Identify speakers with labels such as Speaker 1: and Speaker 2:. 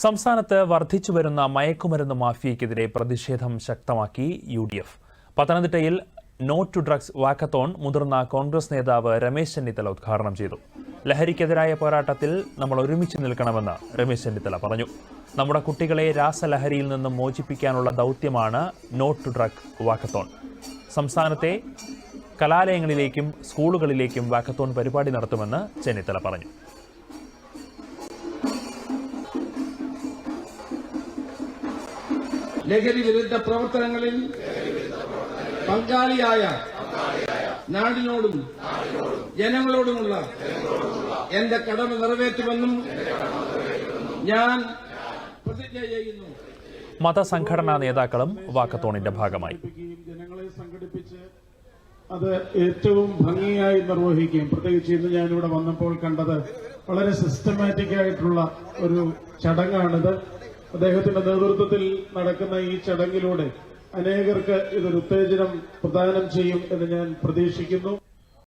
Speaker 1: സംസ്ഥാനത്ത് വർദ്ധിച്ചുവരുന്ന മയക്കുമരുന്ന് മാഫിയയ്ക്കെതിരെ പ്രതിഷേധം ശക്തമാക്കി UDF. പത്തനംതിട്ടയിൽ നോ ടു ഡ്രഗ്സ് വാക്കത്തോൺ മുതിർന്ന കോൺഗ്രസ് നേതാവ് രമേശ് ചെന്നിത്തല ഉദ്ഘാടനം ചെയ്തു. ലഹരിക്കെതിരായ പോരാട്ടത്തിൽ നമ്മൾ ഒരുമിച്ച് നിൽക്കണമെന്ന് രമേശ് ചെന്നിത്തല പറഞ്ഞു. നമ്മുടെ കുട്ടികളെ രാസലഹരിയിൽ നിന്നും മോചിപ്പിക്കാനുള്ള ദൗത്യമാണ് നോ ടു ഡ്രഗ് വാക്കത്തോൺ. സംസ്ഥാനത്തെ കലാലയങ്ങളിലേക്കും സ്കൂളുകളിലേക്കും വാക്കത്തോൺ പരിപാടി നടത്തുമെന്ന് ചെന്നിത്തല പറഞ്ഞു.
Speaker 2: ലഹരി വിരുദ്ധ പ്രവർത്തനങ്ങളിൽ പങ്കാളിയായ നാടിനോടും ജനങ്ങളോടുമുള്ള എന്റെ കടമ നിറവേറ്റുമെന്നും ഞാൻ പ്രതിജ്ഞ ചെയ്യുന്നു.
Speaker 1: മതസംഘടനാ നേതാക്കളും വാക്കത്തോണിന്റെ ഭാഗമായി
Speaker 3: ജനങ്ങളെ സംഘടിപ്പിച്ച് അത് ഏറ്റവും ഭംഗിയായി നിർവഹിക്കുകയും പ്രത്യേകിച്ച് ഇന്ന് ഞാനിവിടെ വന്നപ്പോൾ കണ്ടത് വളരെ സിസ്റ്റമാറ്റിക് ആയിട്ടുള്ള ഒരു ചടങ്ങാണിത്. അദ്ദേഹത്തിന്റെ നേതൃത്വത്തിൽ നടക്കുന്ന ഈ ചടങ്ങിലൂടെ അനേകർക്ക് ഇതൊരു ഉത്തേജനം പ്രദാനം ചെയ്യും എന്ന് ഞാൻ പ്രതീക്ഷിക്കുന്നു.